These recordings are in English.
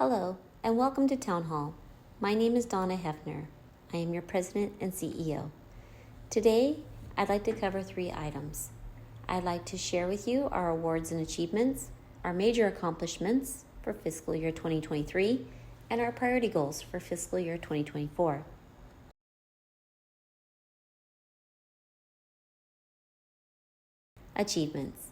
Hello, and welcome to Townhall. My name is Donna Hefner. I am your president and CEO. Today, I'd like to cover 3 items. I'd like to share with you our awards and achievements, our major accomplishments for fiscal year 2023, and our priority goals for fiscal year 2024. Achievements.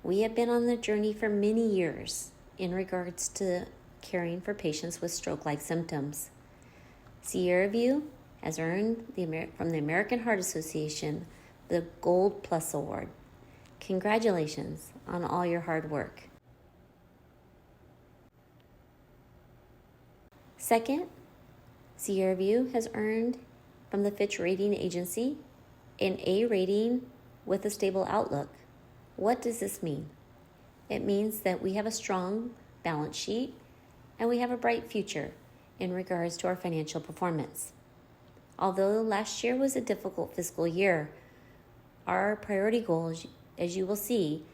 We have been on the journey for many years in regards to caring for patients with stroke-like symptoms. Sierra View has earned from the American Heart Association the Gold Plus Award. Congratulations on all your hard work. Second, Sierra View has earned from the Fitch Rating Agency an A rating with a stable outlook. What does this mean? It means that we have a strong balance sheet and we have a bright future in regards to our financial performance. Although last year was a difficult fiscal year, our priority goal, as you will see,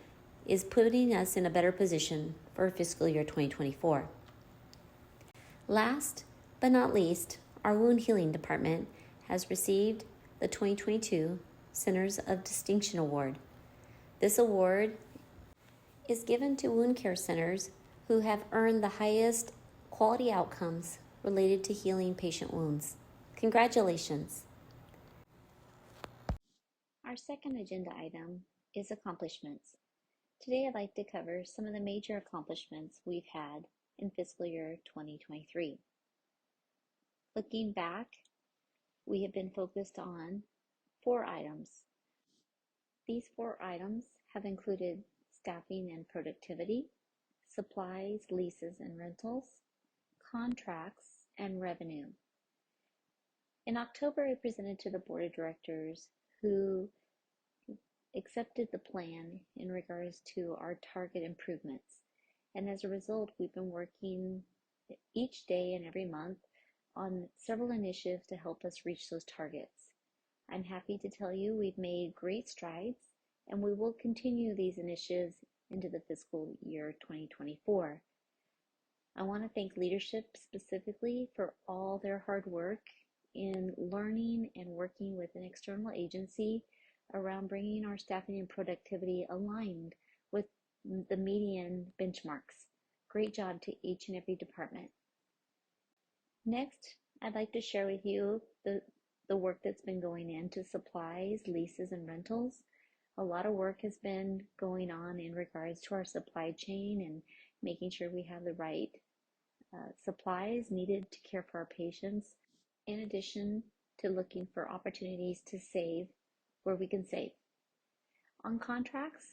is putting us in a better position for fiscal year 2024. Last but not least, our wound healing department has received the 2022 Centers of Distinction Award. This award is given to wound care centers who have earned the highest quality outcomes related to healing patient wounds. Congratulations. Our second agenda item is accomplishments. Today I'd like to cover some of the major accomplishments we've had in fiscal year 2023. Looking back, we have been focused on 4 items. These 4 items have included staffing and productivity, supplies, leases and rentals, contracts, and revenue. In October, I presented to the board of directors who accepted the plan in regards to our target improvements. And as a result, we've been working each day and every month on several initiatives to help us reach those targets. I'm happy to tell you we've made great strides and we will continue these initiatives into the fiscal year 2024. I want to thank leadership specifically for all their hard work in learning and working with an external agency around bringing our staffing and productivity aligned with the median benchmarks. Great job to each and every department. Next, I'd like to share with you the work that's been going into supplies, leases, and rentals. A lot of work has been going on in regards to our supply chain and making sure we have the right supplies needed to care for our patients, in addition to looking for opportunities to save where we can save. On contracts,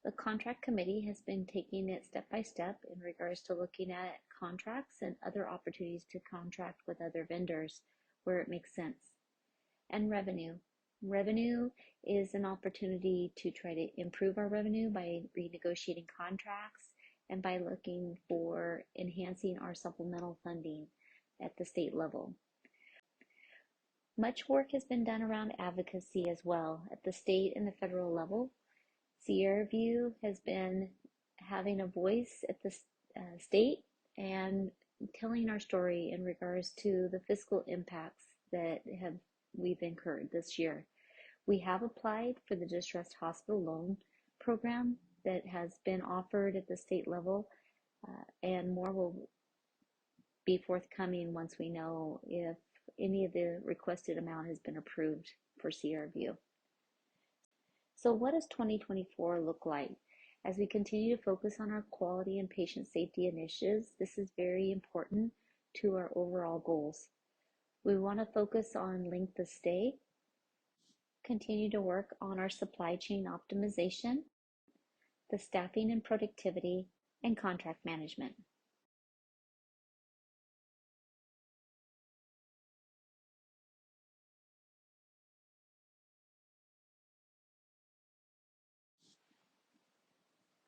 the contract committee has been taking it step by step in regards to looking at contracts and other opportunities to contract with other vendors where it makes sense. And revenue. Revenue is an opportunity to try to improve our revenue by renegotiating contracts and by looking for enhancing our supplemental funding at the state level. Much work has been done around advocacy as well at the state and the federal level. Sierra View has been having a voice at the state and telling our story in regards to the fiscal impacts that we've incurred this year. We have applied for the distressed hospital loan program that has been offered at the state level, and more will be forthcoming once we know if any of the requested amount has been approved for Sierra View. So what does 2024 look like? As we continue to focus on our quality and patient safety initiatives, this is very important to our overall goals. We want to focus on length of stay, continue to work on our supply chain optimization, the staffing and productivity, and contract management.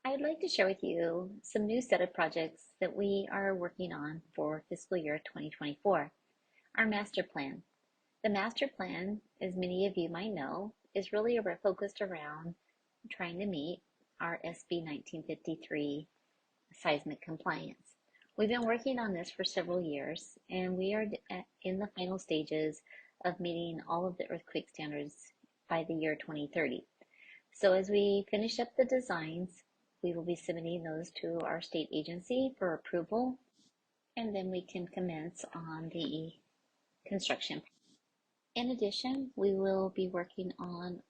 I'd like to share with you some new set of projects that we are working on for fiscal year 2024. Our master plan. The master plan, as many of you might know, is really focused around trying to meet our SB 1953 seismic compliance. We've been working on this for several years, and we are in the final stages of meeting all of the earthquake standards by the year 2030. So as we finish up the designs, we will be submitting those to our state agency for approval, and then we can commence on the construction. In addition, we will be working on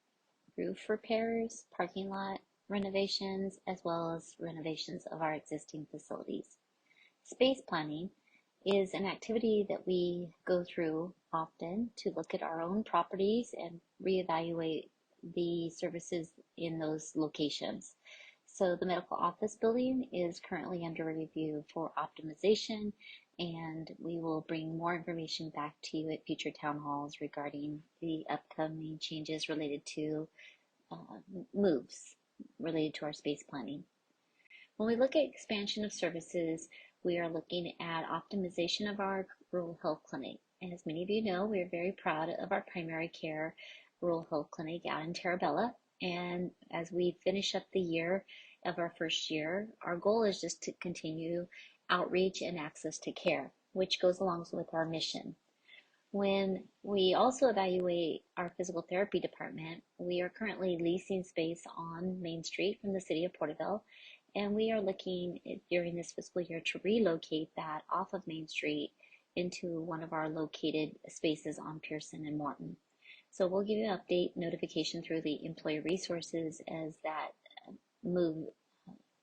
roof repairs, parking lot renovations, as well as renovations of our existing facilities. Space planning is an activity that we go through often to look at our own properties and reevaluate the services in those locations. So the medical office building is currently under review for optimization, and we will bring more information back to you at future town halls regarding the upcoming changes related to moves related to our space planning. When we look at expansion of services, we are looking at optimization of our rural health clinic. And as many of you know, we are very proud of our primary care rural health clinic out in Terabella. And as we finish up the year of our first year, our goal is just to continue outreach and access to care, which goes along with our mission. When we also evaluate our physical therapy department, we are currently leasing space on Main Street from the city of Porterville, and we are looking during this fiscal year to relocate that off of Main Street into one of our located spaces on Pearson and Morton. So we'll give you an update notification through the employee resources as that move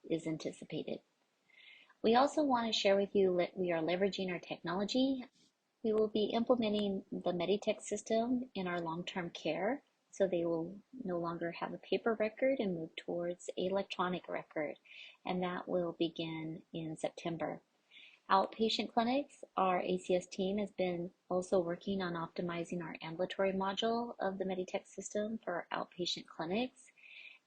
is anticipated. We also want to share with you that we are leveraging our technology. We will be implementing the Meditech system in our long-term care, so they will no longer have a paper record and move towards an electronic record, and that will begin in September. Outpatient clinics, our ACS team has been also working on optimizing our ambulatory module of the Meditech system for our outpatient clinics.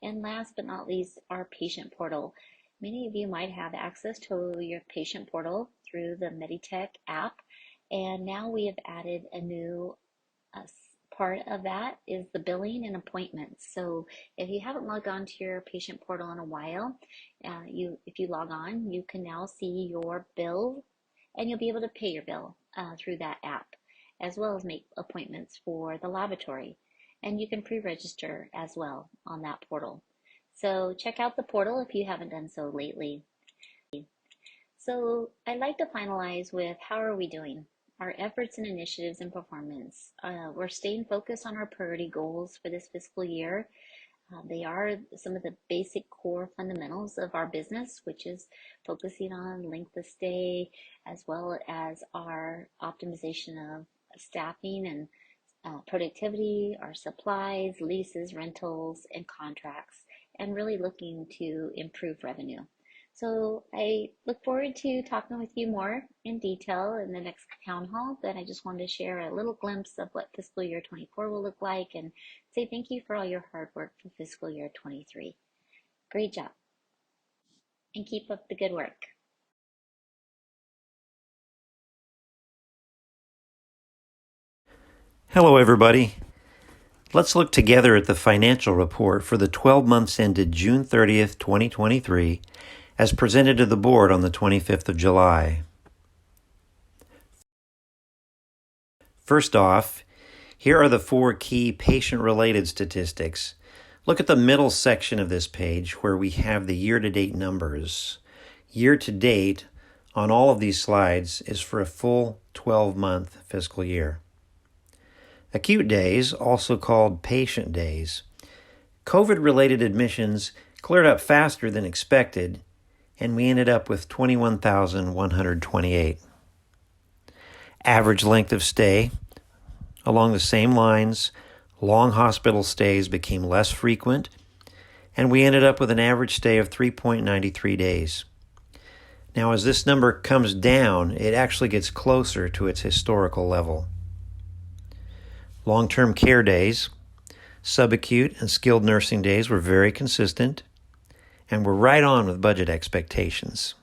And last but not least, our patient portal. Many of you might have access to your patient portal through the Meditech app. And now we have added a new part of that is the billing and appointments. So if you haven't logged on to your patient portal in a while, if you log on, you can now see your bill and you'll be able to pay your bill through that app, as well as make appointments for the laboratory. And you can pre-register as well on that portal. So check out the portal if you haven't done so lately. So I'd like to finalize with how are we doing? Our efforts and initiatives and performance. We're staying focused on our priority goals for this fiscal year. They are some of the basic core fundamentals of our business, which is focusing on length of stay, as well as our optimization of staffing and productivity, our supplies, leases, rentals, and contracts, and really looking to improve revenue. So I look forward to talking with you more in detail in the next town hall, but I just wanted to share a little glimpse of what fiscal year 24 will look like and say thank you for all your hard work for fiscal year 23. Great job. And keep up the good work. Hello, everybody. Let's look together at the financial report for the 12 months ended June 30th, 2023, as presented to the board on the 25th of July. First off, here are the 4 key patient-related statistics. Look at the middle section of this page where we have the year-to-date numbers. Year-to-date on all of these slides is for a full 12-month fiscal year. Acute days, also called patient days. COVID-related admissions cleared up faster than expected, and we ended up with 21,128. Average length of stay, along the same lines, long hospital stays became less frequent, and we ended up with an average stay of 3.93 days. Now, as this number comes down, it actually gets closer to its historical level. Long-term care days, subacute and skilled nursing days were very consistent, and we're right on with budget expectations.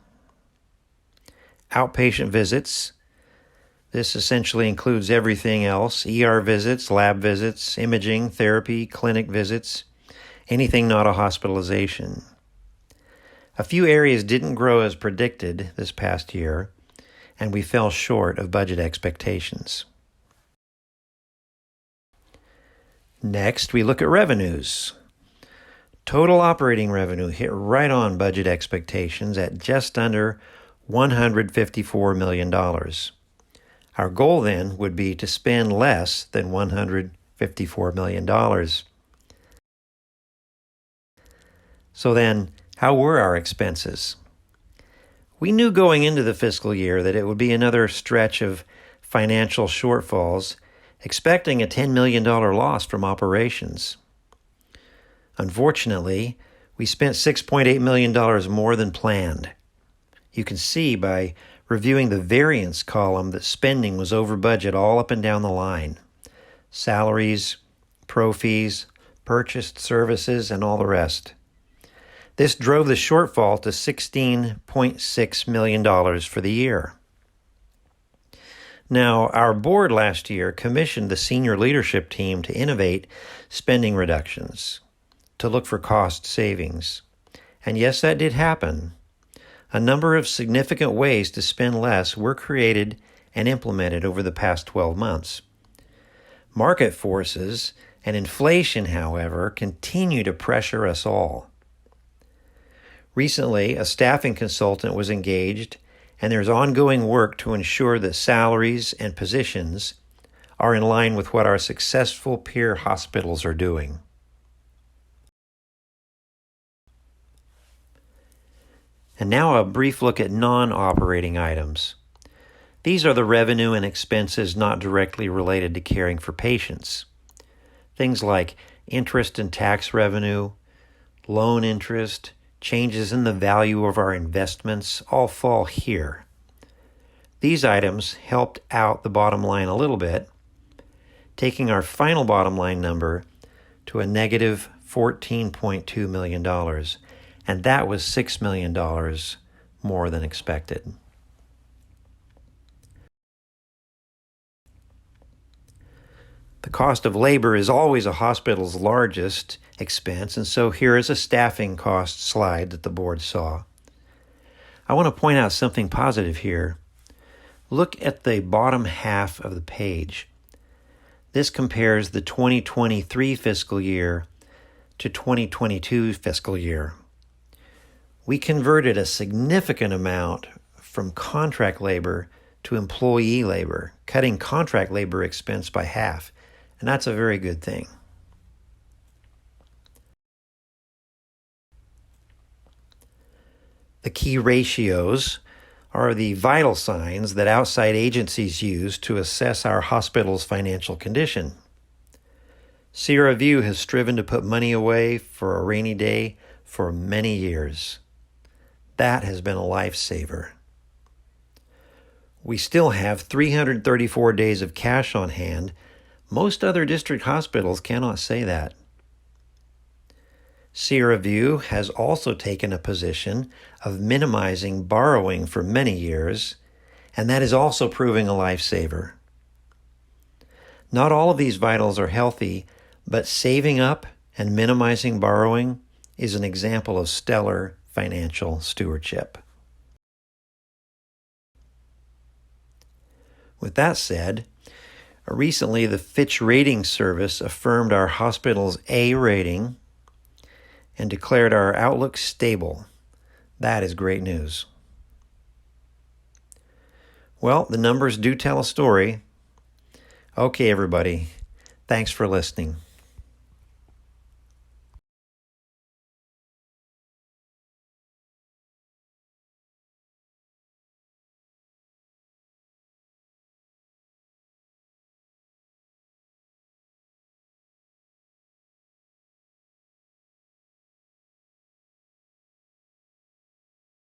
Outpatient visits, this essentially includes everything else, ER visits, lab visits, imaging, therapy, clinic visits, anything not a hospitalization. A few areas didn't grow as predicted this past year, and we fell short of budget expectations. Next, we look at revenues. Total operating revenue hit right on budget expectations at just under $154 million. Our goal then would be to spend less than $154 million. So then, how were our expenses? We knew going into the fiscal year that it would be another stretch of financial shortfalls, expecting a $10 million loss from operations. Unfortunately, we spent $6.8 million more than planned. You can see by reviewing the variance column that spending was over budget all up and down the line. Salaries, pro fees, purchased services, and all the rest. This drove the shortfall to $16.6 million for the year. Now, our board last year commissioned the senior leadership team to innovate spending reductions, to look for cost savings. And yes, that did happen. A number of significant ways to spend less were created and implemented over the past 12 months. Market forces and inflation, however, continue to pressure us all. Recently, a staffing consultant was engaged, and there's ongoing work to ensure that salaries and positions are in line with what our successful peer hospitals are doing. And now a brief look at non-operating items. These are the revenue and expenses not directly related to caring for patients. Things like interest and tax revenue, loan interest, changes in the value of our investments all fall here. These items helped out the bottom line a little bit, taking our final bottom line number to a negative $14.2 million, and that was $6 million more than expected. The cost of labor is always a hospital's largest expense, and so here is a staffing cost slide that the board saw. I want to point out something positive here. Look at the bottom half of the page. This compares the 2023 fiscal year to 2022 fiscal year. We converted a significant amount from contract labor to employee labor, cutting contract labor expense by half. And that's a very good thing. The key ratios are the vital signs that outside agencies use to assess our hospital's financial condition. Sierra View has striven to put money away for a rainy day for many years. That has been a lifesaver. We still have 334 days of cash on hand. Most other district hospitals cannot say that. Sierra View has also taken a position of minimizing borrowing for many years, and that is also proving a lifesaver. Not all of these vitals are healthy, but saving up and minimizing borrowing is an example of stellar financial stewardship. With that said, recently, the Fitch Ratings Service affirmed our hospital's A rating and declared our outlook stable. That is great news. Well, the numbers do tell a story. Okay, everybody. Thanks for listening.